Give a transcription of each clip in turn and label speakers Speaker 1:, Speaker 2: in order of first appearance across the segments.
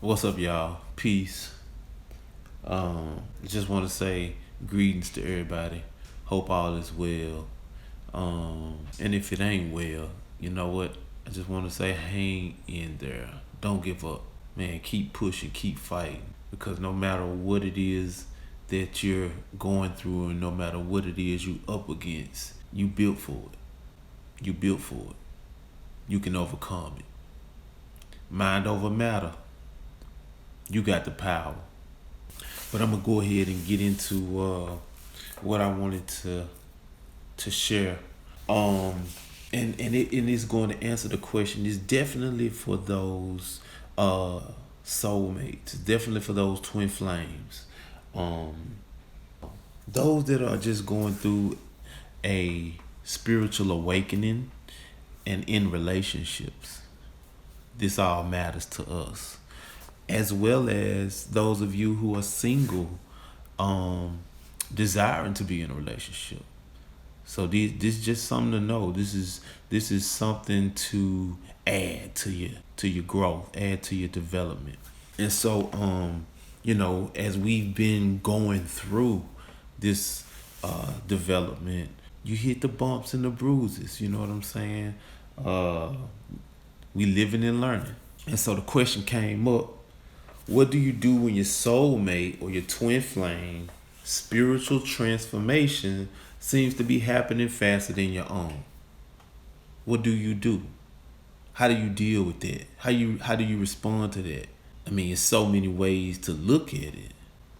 Speaker 1: What's up, y'all? Peace. Just want to say greetings to everybody. Hope all is well. And if it ain't well, you know what? I just want to say hang in there. Don't give up. Man, keep pushing, keep fighting. Because no matter what it is that you're going through and no matter what it is you up against, you built for it. You built for it. You can overcome it. Mind over matter. You got the power. But I'm gonna go ahead and get into what I wanted to share. And it's going to answer the question. It's definitely for those soulmates. It's definitely for those twin flames. Those that are just going through a spiritual awakening and in relationships. This all matters to us, as well as those of you who are single, desiring to be in a relationship. So this is just something to know. This is something to add to your growth, add to your development. And so as we've been going through this development, you hit the bumps and the bruises. You know what I'm saying? We living and learning. And so the question came up, what do you do when your soulmate or your twin flame spiritual transformation seems to be happening faster than your own? What do you do? How do you deal with that? How do you respond to that? I mean, there's so many ways to look at it,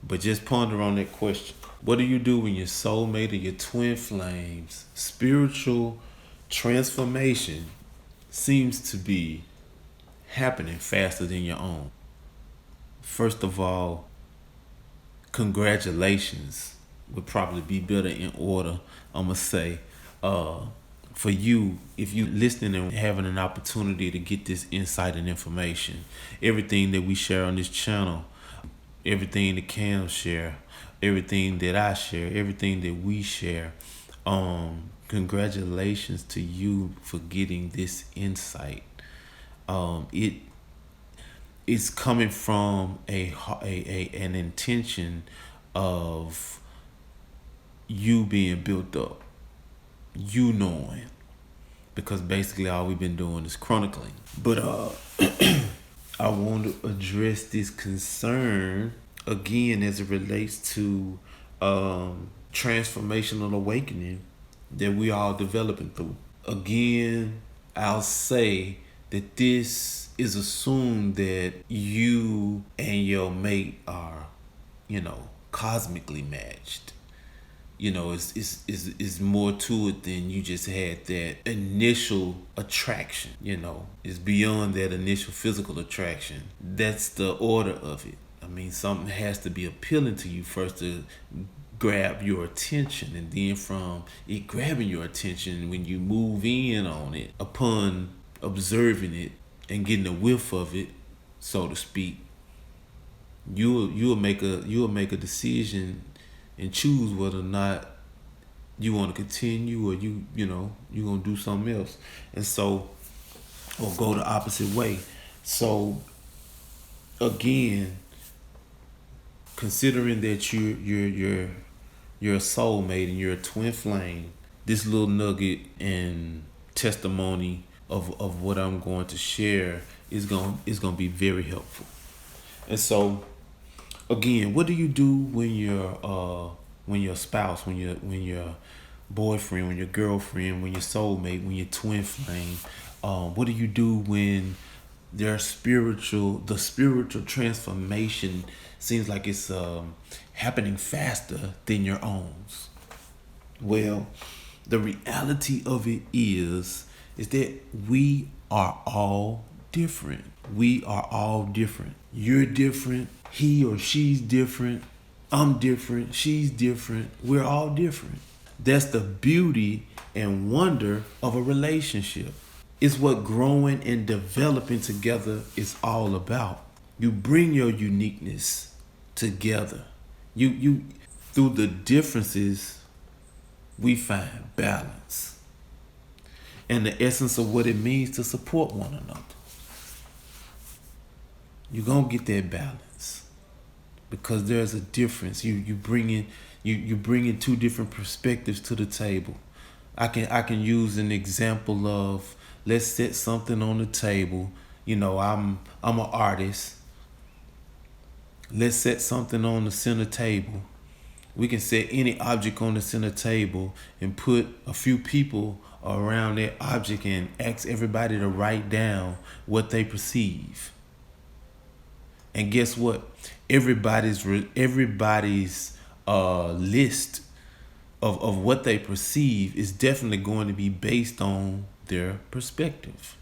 Speaker 1: but just ponder on that question. What do you do when your soulmate or your twin flames spiritual transformation seems to be happening faster than your own? First of all, congratulations would probably be better in order. I'm gonna say, for you, if you listening and having an opportunity to get this insight and information, everything that we share on this channel, everything that Cam share, everything that I share, everything that we share, congratulations to you for getting this insight. It's coming from an intention of you being built up, you knowing, because basically all we've been doing is chronicling. But I want to address this concern again as it relates to transformational awakening that we all developing through. Again, I'll say that this is assumed that you and your mate are, cosmically matched. It's more to it than you just had that initial attraction. It's beyond that initial physical attraction. That's the order of it. I mean, something has to be appealing to you first to grab your attention, and then from it grabbing your attention, when you move in on it, upon observing it and getting a whiff of it, so to speak, you'll make a decision and choose whether or not you want to continue or you're gonna do something else, and so, or go the opposite way. So again, considering that you're a soulmate and you're a twin flame, this little nugget and testimony of what I'm going to share is gonna be very helpful. And so again, what do you do when your spouse, when your boyfriend, when your girlfriend, when your soulmate, when your twin flame, what do you do when the spiritual transformation seems like it's happening faster than your own? Well, the reality of it is that we are all different. We are all different. You're different. He or she's different. I'm different. She's different. We're all different. That's the beauty and wonder of a relationship. It's what growing and developing together is all about. You bring your uniqueness together. You through the differences, we find balance and the essence of what it means to support one another. You're gonna get that balance because there's a difference. You bringing two different perspectives to the table. I can use an example of, let's set something on the table. I'm an artist. Let's set something on the center table. We can set any object on the center table and put a few people around that object and ask everybody to write down what they perceive. And guess what? Everybody's list of what they perceive is definitely going to be based on their perspective.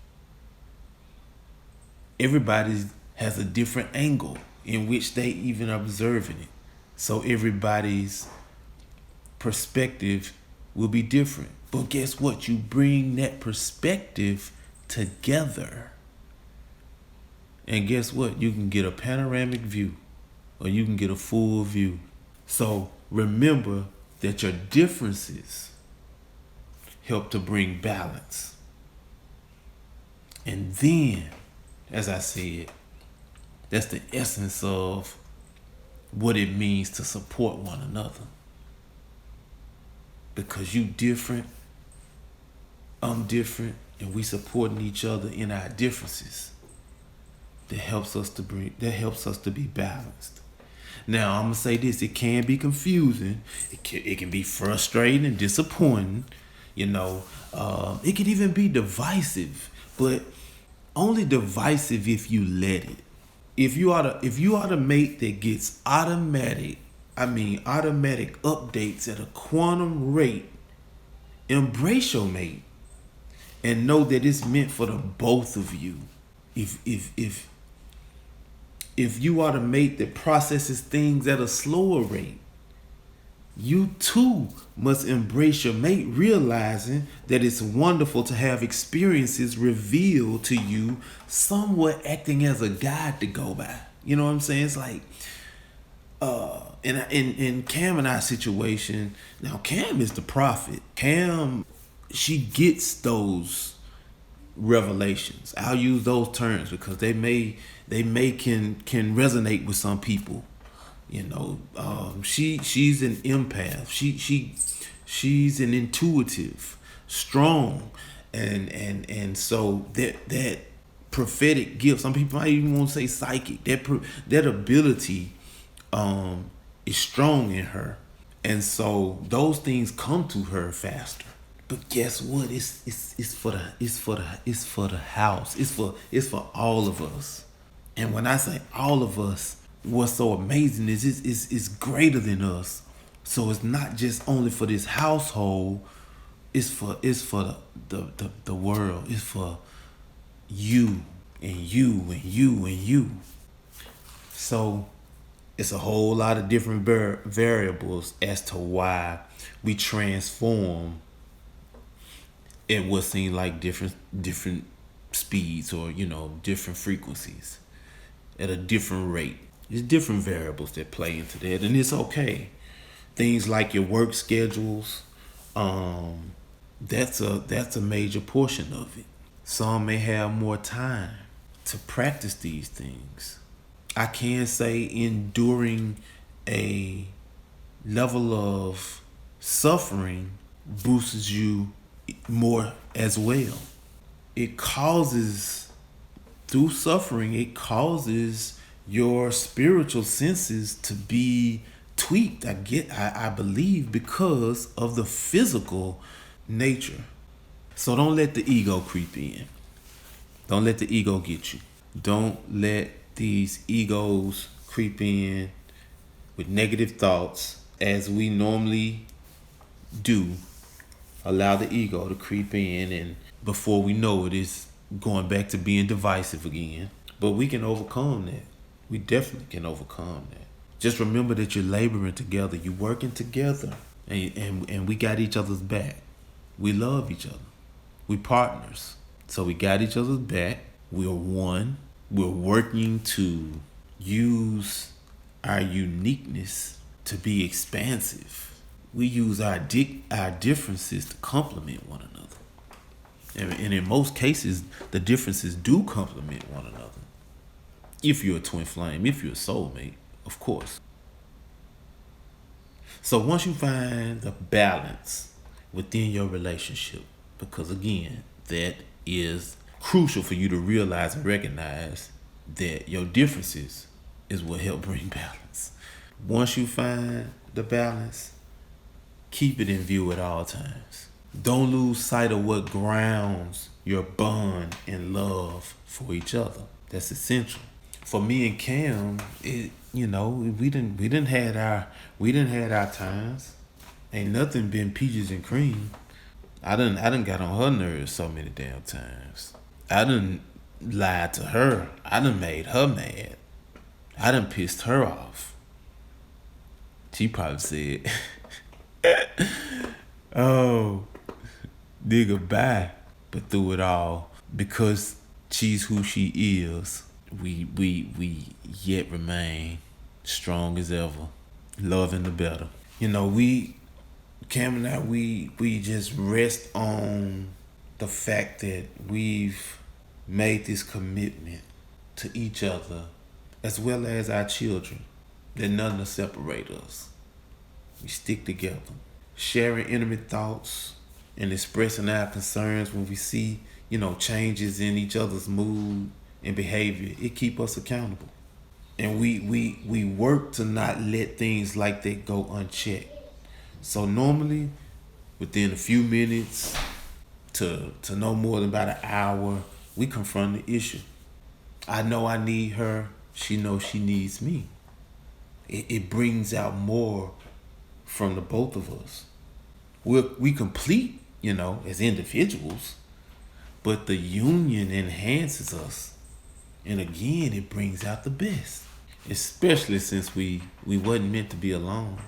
Speaker 1: Everybody has a different angle in which they even observing it. So everybody's perspective will be different. But guess what? You bring that perspective together. And guess what? You can get a panoramic view or you can get a full view. So remember that your differences help to bring balance. And then, as I said, that's the essence of what it means to support one another. Because you different, I'm different, and we supporting each other in our differences. That helps us to be balanced. Now, I'm gonna say this: it can be confusing, it can be frustrating and disappointing. It can even be divisive, but only divisive if you let it. If you are the mate that gets automatic updates at a quantum rate, embrace your mate and know that it's meant for the both of you. If you are the mate that processes things at a slower rate, you too must embrace your mate, realizing that it's wonderful to have experiences revealed to you, somewhat acting as a guide to go by. You know what I'm saying? It's like, in Cam and I situation, now Cam is the prophet. Cam, she gets those revelations. I'll use those terms because they may can resonate with some people. She's an empath. She's an intuitive, strong, and so that prophetic gift. Some people might even want to say psychic. That ability is strong in her, and so those things come to her faster. But guess what? It's for the house. It's for all of us. And when I say all of us, what's so amazing is it's greater than us. So it's not just only for this household. It's for the world. It's for you and you and you and you. So it's a whole lot of different variables as to why we transform at what seem like different speeds or different frequencies at a different rate. There's different variables that play into that, and it's okay. Things like your work schedules, that's a major portion of it. Some may have more time to practice these things. I can say enduring a level of suffering boosts you more as well. Through suffering, it causes your spiritual senses to be tweaked. I believe because of the physical nature. So don't let the ego creep in. Don't let the ego get you. Don't let these egos creep in with negative thoughts as we normally do. Allow the ego to creep in, and before we know it, it's going back to being divisive again. But we can overcome that. We definitely can overcome that. Just remember that you're laboring together. You're working together. And we got each other's back. We love each other. We partners. So we got each other's back. We're one. We're working to use our uniqueness to be expansive. We use our differences to complement one another. And in most cases, the differences do complement one another. If you're a twin flame, if you're a soulmate, of course. So once you find the balance within your relationship, because again, that is crucial for you to realize and recognize that your differences is what help bring balance. Once you find the balance, keep it in view at all times. Don't lose sight of what grounds your bond and love for each other. That's essential. For me and Cam, we didn't had our times. Ain't nothing been peaches and cream. I done got on her nerves so many damn times. I done lied to her. I done made her mad. I done pissed her off. She probably said, "Oh, nigga, bye." But through it all, because she's who she is, we yet remain strong as ever, loving the better. Cam and I, we just rest on the fact that we've made this commitment to each other as well as our children, that none will separate us. We stick together, sharing intimate thoughts and expressing our concerns when we see, changes in each other's mood and behavior. It keep us accountable. And we work to not let things like that go unchecked. So normally, within a few minutes to no more than about an hour, we confront the issue. I know I need her. She knows she needs me. It brings out more from the both of us. We complete, as individuals, but the union enhances us. And again, it brings out the best, especially since we wasn't meant to be alone.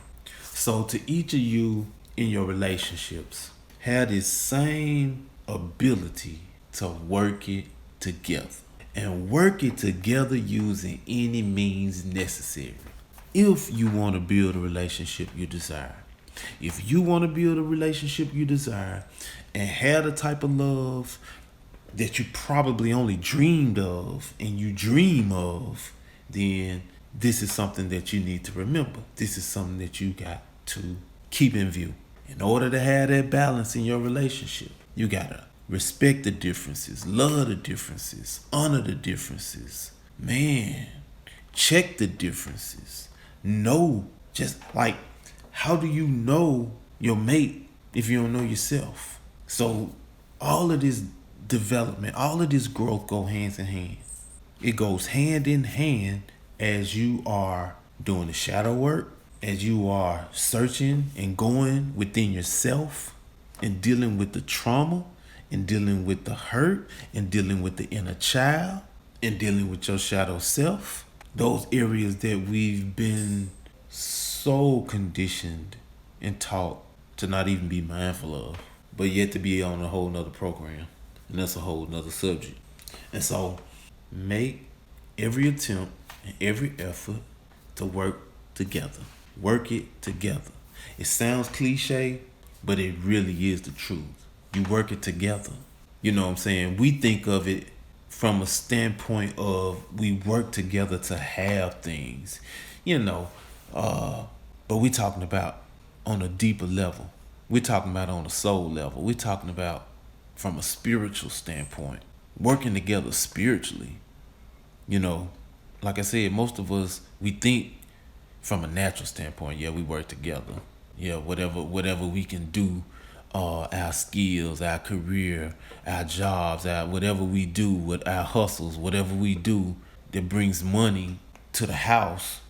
Speaker 1: So to each of you in your relationships, have this same ability to work it together. And work it together using any means necessary. If you want to build a relationship you desire. If you want to build a relationship you desire and have the type of love that you probably only dreamed of and you dream of, then this is something that you need to remember. This is something that you got to keep in view. In order to have that balance in your relationship, you gotta respect the differences, love the differences, honor the differences. Man, check the differences. Know, just like, how do you know your mate if you don't know yourself? So all of this development, all of this growth go hands in hand. It goes hand in hand as you are doing the shadow work, as you are searching and going within yourself and dealing with the trauma and dealing with the hurt and dealing with the inner child and dealing with your shadow self. Those areas that we've been so conditioned and taught to not even be mindful of, but yet to be on a whole nother program. And that's a whole nother subject. And so make every attempt and every effort to work together. Work it together. It sounds cliche, but it really is the truth. You work it together. You know what I'm saying? We think of it from a standpoint of we work together to have things, but we talking about on a deeper level. We're talking about on a soul level. We're talking about from a spiritual standpoint, working together spiritually. Like I said, most of us, we think from a natural standpoint, yeah, we work together. Yeah, whatever we can do, our skills, our career, our jobs, whatever we do with our hustles, whatever we do that brings money to the house,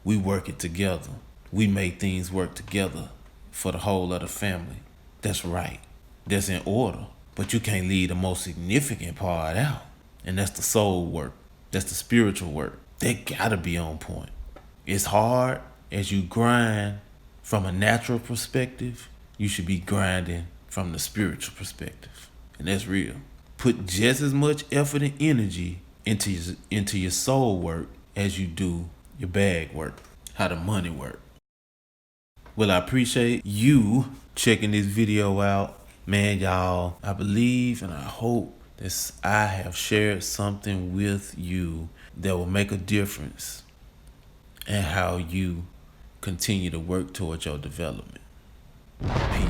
Speaker 1: we work it together. We make things work together for the whole of the family. That's right. That's in order. But you can't leave the most significant part out. And that's the soul work. That's the spiritual work. They gotta be on point. It's hard as you grind from a natural perspective. You should be grinding from the spiritual perspective. And that's real. Put just as much effort and energy into your soul work as you do your bag work. How the money work. Well, I appreciate you checking this video out. Man, y'all, I believe and I hope that I have shared something with you that will make a difference in how you continue to work towards your development. Peace.